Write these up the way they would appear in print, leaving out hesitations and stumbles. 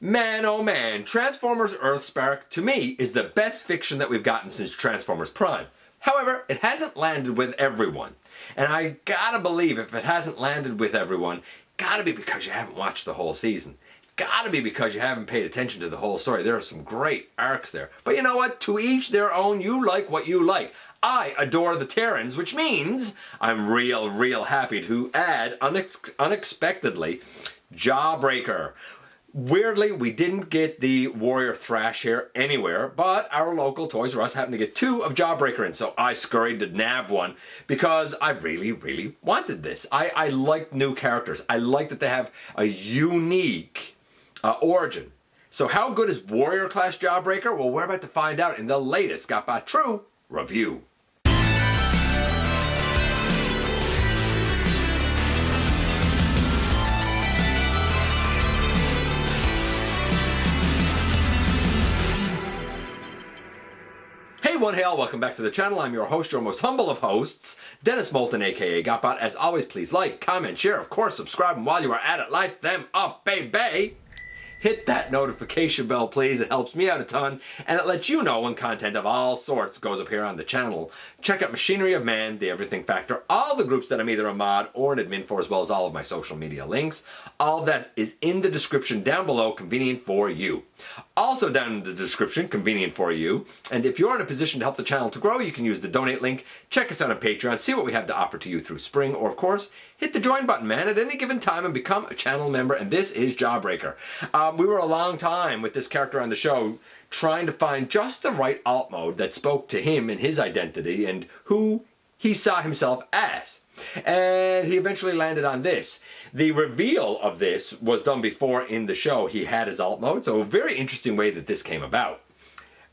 Man, oh man, Transformers Earthspark, to me, is the best fiction that we've gotten since Transformers Prime. However, it hasn't landed with everyone. And I gotta believe if it hasn't landed with everyone, gotta be because you haven't watched the whole season. Gotta be because you haven't paid attention to the whole story. There are some great arcs there. But you know what? To each their own, you like what you like. I adore the Terrans, which means I'm real happy to add, unexpectedly, Jawbreaker. Weirdly, we didn't get the Warrior Thrash here anywhere, but our local Toys R Us happened to get 2 of Jawbreaker in, so I scurried to nab one because I really wanted this. I like new characters. I like that they have a unique origin. So how good is Warrior Class Jawbreaker? Well, we're about to find out in the latest GotBot True review. Hey one hail, welcome back to the channel. I'm your host, your most humble of hosts, Dennis Moulton, aka GotBot. As always, please like, comment, share, of course, subscribe, and while you are at it, light them up, baby! Hit that notification bell, please. It helps me out a ton, and it lets you know when content of all sorts goes up here on the channel. Check out Machinery of Man, The Everything Factor, all the groups that I'm either a mod or an admin for, as well as all of my social media links. All of that is in the description down below, convenient for you. Also down in the description, convenient for you, and if you're in a position to help the channel to grow, you can use the donate link. Check us out on Patreon, see what we have to offer to you through spring, or of course, hit the join button, man, at any given time and become a channel member, and this is Jawbreaker. We were a long time with this character on the show trying to find just the right alt mode that spoke to him and his identity and who he saw himself as. And he eventually landed on this. The reveal of this was done before in the show he had his alt mode, so a very interesting way that this came about.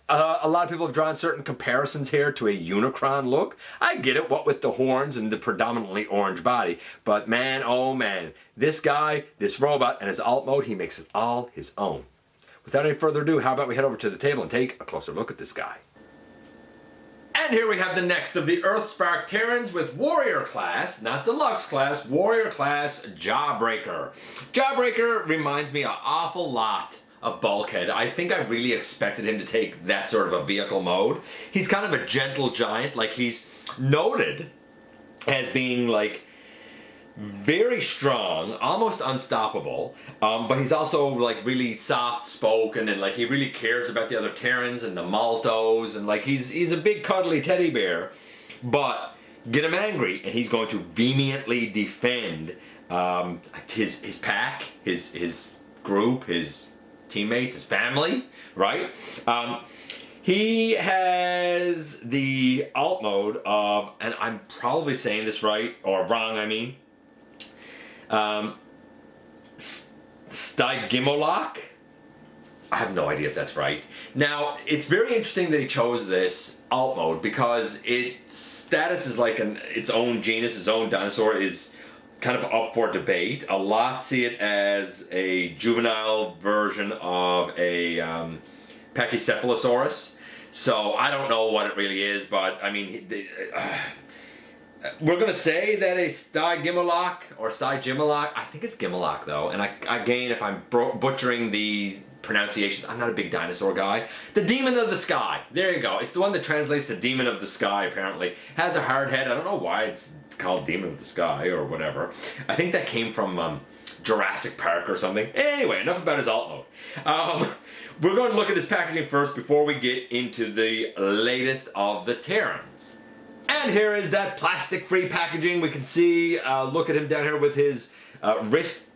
A lot of people have drawn certain comparisons here to a Unicron look. I get it, what with the horns and the predominantly orange body, but man, oh man, this guy, this robot, and his alt mode, he makes it all his own. Without any further ado, how about we head over to the table and take a closer look at this guy. And here we have the next of the Earthspark Terrans with Warrior Class, not Deluxe Class, Warrior Class Jawbreaker. Jawbreaker reminds me an awful lot of Bulkhead. I think I really expected him to take that sort of a vehicle mode. He's kind of a gentle giant, like he's noted as being like very strong, almost unstoppable, but he's also like really soft-spoken and like he really cares about the other Terrans and the Maltos, and like he's a big cuddly teddy bear, but get him angry and he's going to vehemently defend his pack, his group, his teammates, his family, right? He has the alt mode of, and I'm probably saying this right, or wrong, I mean, Stygimoloch? I have no idea if that's right. Now, it's very interesting that he chose this alt mode because its status is like its own genus, its own dinosaur is kind of up for debate. A lot see it as a juvenile version of a Pachycephalosaurus. So I don't know what it really is, but I mean, we're going to say that a Stygimoloch or Stygimoloch, I think it's Gimoloch though, and again, if I'm butchering the pronunciation, I'm not a big dinosaur guy. The Demon of the Sky, there you go. It's the one that translates to Demon of the Sky, apparently. Has a hard head. I don't know why it's called Demon of the Sky or whatever. I think that came from Jurassic Park or something. Anyway, enough about his alt mode. We're going to look at his packaging first before we get into the latest of the Terrans. And here is that plastic-free packaging. We can see, look at him down here with his wrist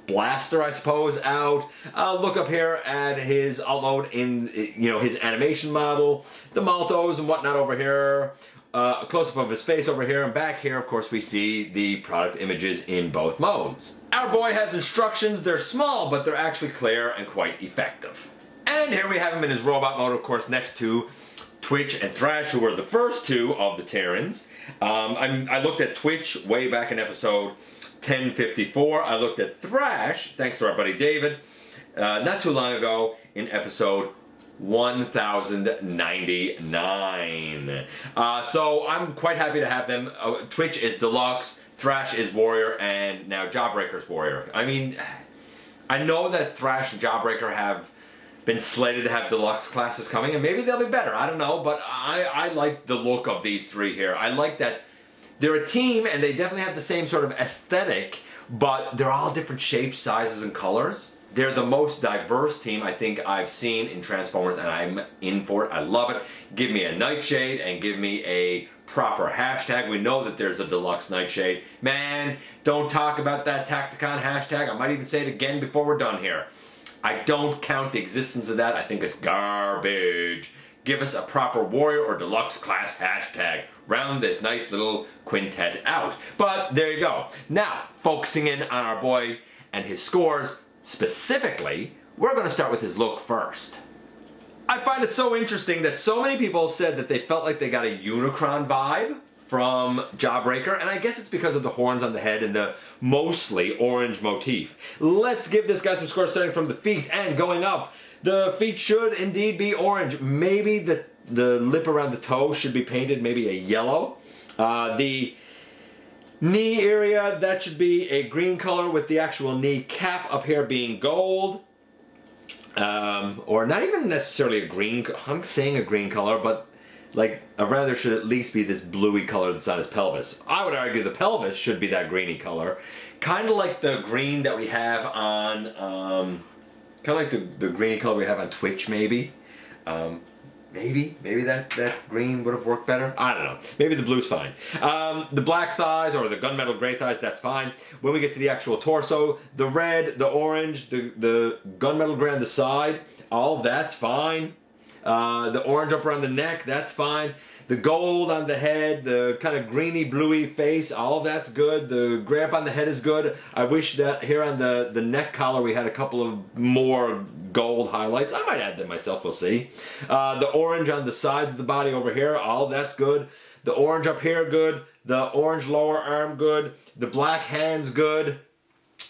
blaster, I suppose, out. Look up here at his alt mode in, his animation model, the Maltos and whatnot over here. A close-up of his face over here, and back here, of course, we see the product images in both modes. Our boy has instructions. They're small, but they're actually clear and quite effective. And here we have him in his robot mode, of course, next to Twitch and Thrash, who were the first 2 of the Terrans. I looked at Twitch way back in episode 1054. I looked at Thrash, thanks to our buddy David, not too long ago in episode 1099. So I'm quite happy to have them. Twitch is Deluxe, Thrash is Warrior, and now Jawbreaker's Warrior. I mean, I know that Thrash and Jawbreaker have been slated to have deluxe classes coming, and maybe they'll be better. I don't know, but I like the look of these three here. I like that they're a team, and they definitely have the same sort of aesthetic, but they're all different shapes, sizes, and colors. They're the most diverse team I think I've seen in Transformers, and I'm in for it. I love it. Give me a Nightshade and give me a proper hashtag. We know that there's a deluxe Nightshade. Man, don't talk about that Tacticon hashtag. I might even say it again before we're done here. I don't count the existence of that. I think it's garbage. Give us a proper Warrior or Deluxe class hashtag. Round this nice little quintet out. But there you go. Now, focusing in on our boy and his scores, specifically, we're going to start with his look first. I find it so interesting that so many people said that they felt like they got a Unicron vibe from Jawbreaker, and I guess it's because of the horns on the head and the mostly orange motif. Let's give this guy some scores starting from the feet and going up. The feet should indeed be orange. Maybe the lip around the toe should be painted maybe a yellow. The knee area, that should be a green color with the actual knee cap up here being gold. Or not even necessarily a green, I'm saying a green color, but like around there should at least be this bluey color that's on his pelvis. I would argue the pelvis should be that greeny color. Kind of like the green that we have on, kind of like the greeny color we have on Twitch maybe. Maybe that green would have worked better. I don't know. Maybe the blue's fine. The black thighs or the gunmetal gray thighs, that's fine. When we get to the actual torso, the red, the orange, the gunmetal gray on the side, all that's fine. The orange up around the neck, that's fine. The gold on the head, the kind of greeny bluey face, all of that's good. The gray up on the head is good. I wish that here on the neck collar we had a couple of more gold highlights. I might add them myself, we'll see. The orange on the sides of the body over here, all that's good. The orange up here, good. The orange lower arm, good. The black hands, good.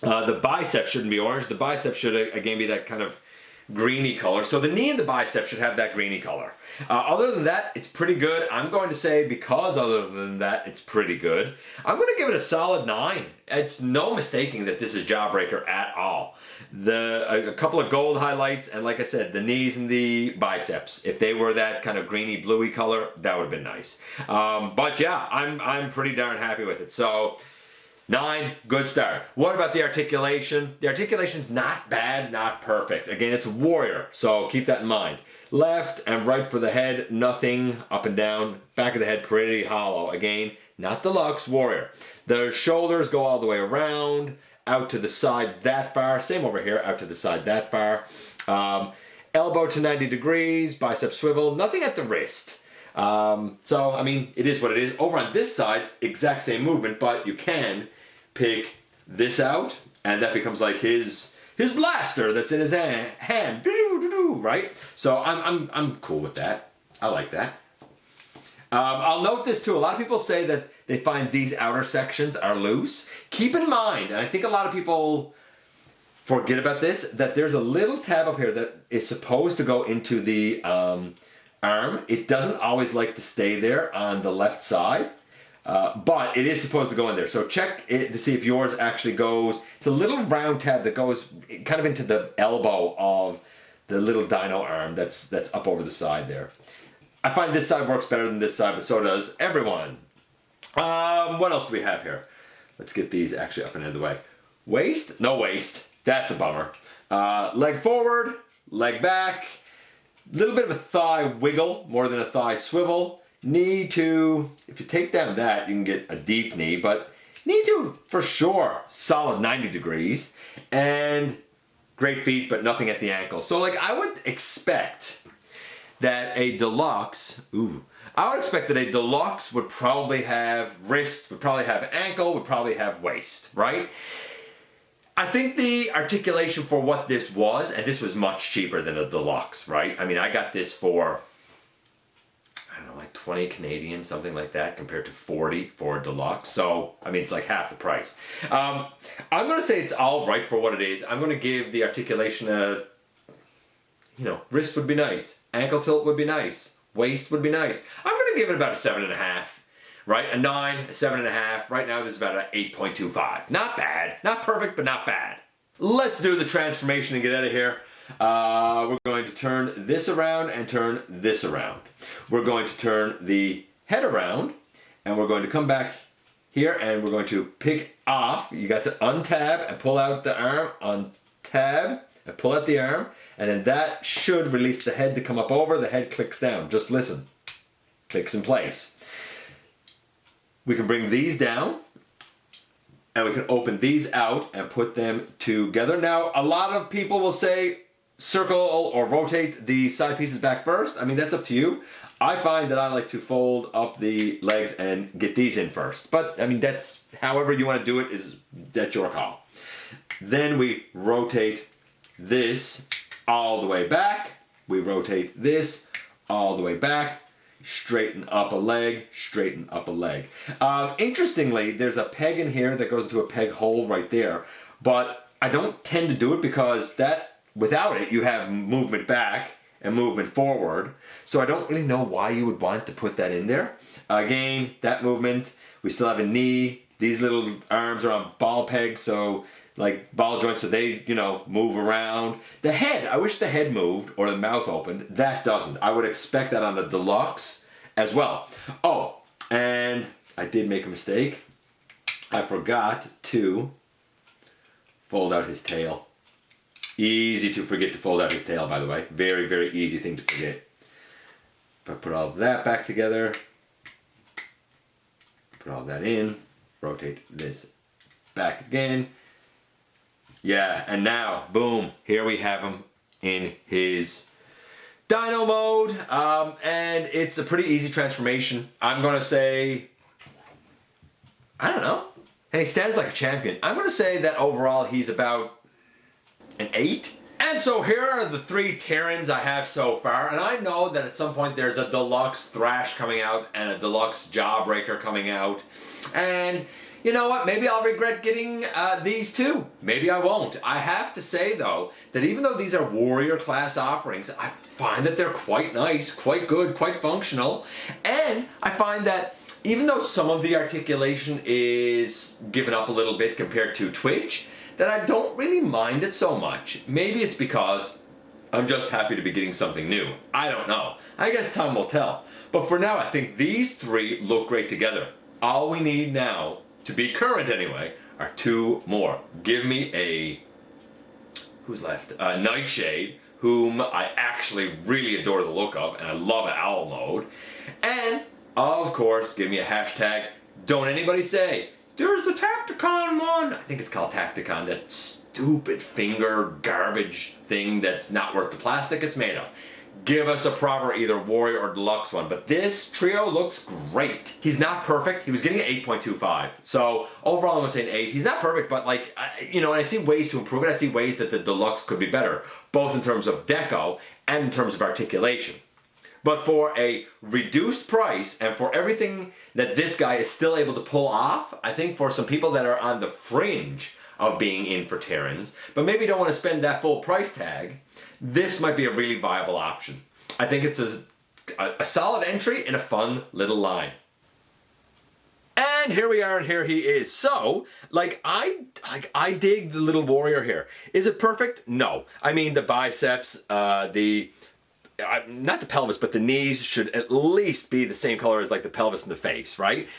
The bicep shouldn't be orange. The bicep should again be that kind of greeny color. So the knee and the bicep should have that greeny color. Other than that, it's pretty good. I'm going to say because other than that, it's pretty good. I'm going to give it a solid 9. It's no mistaking that this is Jawbreaker at all. A couple of gold highlights, and like I said, the knees and the biceps. If they were that kind of greeny bluey color, that would have been nice. But yeah, I'm pretty darn happy with it. So 9, good start. What about the articulation? The articulation's not bad, not perfect. Again, it's a Warrior, so keep that in mind. Left and right for the head, nothing up and down. Back of the head, pretty hollow. Again, not deluxe, Warrior. The shoulders go all the way around, out to the side that far. Same over here, out to the side that far. Elbow to 90 degrees, bicep swivel, nothing at the wrist. So, I mean, it is what it is. Over on this side, exact same movement, but you can pick this out, and that becomes like his blaster that's in his hand, right? So I'm cool with that. I like that. I'll note this too. A lot of people say that they find these outer sections are loose. Keep in mind, and I think a lot of people forget about this, that there's a little tab up here that is supposed to go into the arm. It doesn't always like to stay there on the left side, but it is supposed to go in there. So check it to see if yours actually goes. It's a little round tab that goes kind of into the elbow of the little dino arm that's up over the side there. I find this side works better than this side, but so does everyone. What else do we have here? Let's get these actually up and out of the way. Waist? No waist. That's a bummer. Leg forward, leg back. Little bit of a thigh wiggle, more than a thigh swivel. Knee to, if you take down that, you can get a deep knee, but knee to, for sure, solid 90 degrees. And great feet, but nothing at the ankle. So like I would expect that a deluxe, I would expect that a deluxe would probably have wrist, would probably have ankle, would probably have waist, right? I think the articulation for what this was, and this was much cheaper than a deluxe, right? I mean, I got this for, I don't know, like 20 Canadian, something like that, compared to 40 for a deluxe. So, I mean, it's like half the price. I'm going to say it's all right for what it is. I'm going to give the articulation a, wrist would be nice. Ankle tilt would be nice. Waist would be nice. I'm going to give it about a 7.5. Right? A 9, a 7.5. Right now this is about an 8.25. Not bad. Not perfect, but not bad. Let's do the transformation and get out of here. We're going to turn this around and turn this around. We're going to turn the head around and we're going to come back here and we're going to pick off. You got to untab and pull out the arm, untab and pull out the arm, and then that should release the head to come up over. The head clicks down. Just listen. Clicks in place. We can bring these down and we can open these out and put them together. Now, a lot of people will say circle or rotate the side pieces back first. I mean, that's up to you. I find that I like to fold up the legs and get these in first. But, I mean, that's however you want to do it, that's your call. Then we rotate this all the way back. We rotate this all the way back. Straighten up a leg, straighten up a leg. Interestingly, there's a peg in here that goes into a peg hole right there, but I don't tend to do it because without it, you have movement back and movement forward, so I don't really know why you would want to put that in there. Again, that movement, we still have a knee. These little arms are on ball pegs, so like ball joints, so they, move around. The head, I wish the head moved or the mouth opened. That doesn't. I would expect that on the deluxe as well. Oh, and I did make a mistake. I forgot to fold out his tail. Easy to forget to fold out his tail, by the way. Very, very easy thing to forget. But put all of that back together. Put all that in. Rotate this back again. Yeah, and now, boom, here we have him in his Dino mode, and it's a pretty easy transformation. I'm going to say, I don't know, and he stands like a champion. I'm going to say that overall he's about an 8. And so here are the 3 Terrans I have so far, and I know that at some point there's a deluxe Thrash coming out and a deluxe Jawbreaker coming out, and you know what? Maybe I'll regret getting these too. Maybe I won't. I have to say, though, that even though these are warrior class offerings, I find that they're quite nice, quite good, quite functional. And I find that even though some of the articulation is given up a little bit compared to Twitch, that I don't really mind it so much. Maybe it's because I'm just happy to be getting something new. I don't know. I guess time will tell. But for now, I think these 3 look great together. All we need now, to be current anyway, are 2 more. Give me a, who's left? Nightshade, whom I actually really adore the look of, and I love owl mode. And, of course, give me a hashtag, don't anybody say, there's the Tacticon one. I think it's called Tacticon, that stupid finger garbage thing that's not worth the plastic it's made of. Give us a proper either warrior or deluxe one, but this trio looks great. He's not perfect. He was getting an 8.25, so overall I'm gonna say an 8. He's not perfect, but like, and I see ways to improve it. I see ways that the deluxe could be better, both in terms of deco and in terms of articulation. But for a reduced price and for everything that this guy is still able to pull off, I think for some people that are on the fringe of being in for Terrans, but maybe don't want to spend that full price tag, this might be a really viable option. I think it's a solid entry in a fun little line. And here we are, and here he is. So, I dig the little warrior here. Is it perfect? No. I mean, the biceps, not the pelvis, but the knees should at least be the same color as like the pelvis and the face, right?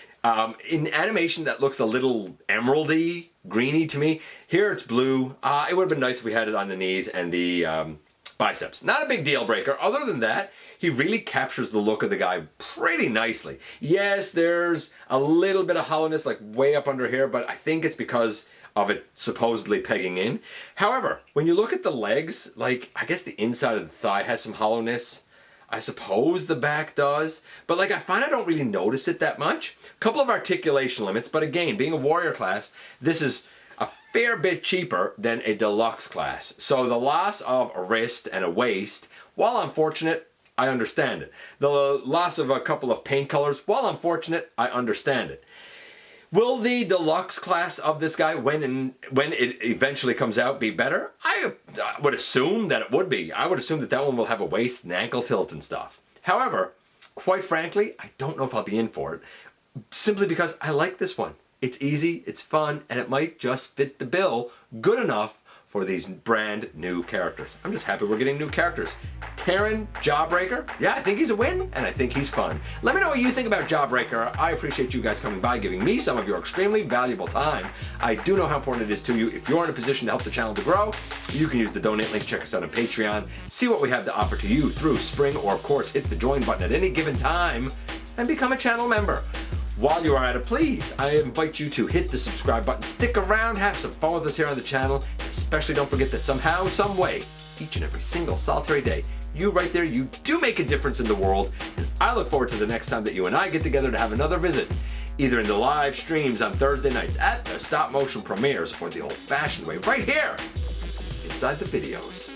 In animation, that looks a little emeraldy, greeny to me. Here it's blue. It would have been nice if we had it on the knees and the biceps. Not a big deal breaker. Other than that, he really captures the look of the guy pretty nicely. Yes, there's a little bit of hollowness like way up under here, but I think it's because of it supposedly pegging in. However, when you look at the legs, like I guess the inside of the thigh has some hollowness. I suppose the back does, but like I find I don't really notice it that much. A couple of articulation limits, but again, being a warrior class, this is a fair bit cheaper than a deluxe class. So the loss of a wrist and a waist, while unfortunate, I understand it. The loss of a couple of paint colors, while unfortunate, I understand it. Will the deluxe class of this guy, when it eventually comes out, be better? I would assume that it would be. I would assume that that one will have a waist and ankle tilt and stuff. However, quite frankly, I don't know if I'll be in for it, simply because I like this one. It's easy, it's fun, and it might just fit the bill good enough for these brand new characters. I'm just happy we're getting new characters. Terran, Jawbreaker, yeah, I think he's a win, and I think he's fun. Let me know what you think about Jawbreaker. I appreciate you guys coming by, giving me some of your extremely valuable time. I do know how important it is to you. If you're in a position to help the channel to grow, you can use the donate link, check us out on Patreon, see what we have to offer to you through Spring, or of course hit the join button at any given time and become a channel member. While you are at it, please, I invite you to hit the subscribe button, stick around, have some fun with us here on the channel, and especially don't forget that somehow, some way, each and every single solitary day, you right there, you do make a difference in the world, and I look forward to the next time that you and I get together to have another visit, either in the live streams on Thursday nights at the stop motion premieres or the old-fashioned way right here inside the videos.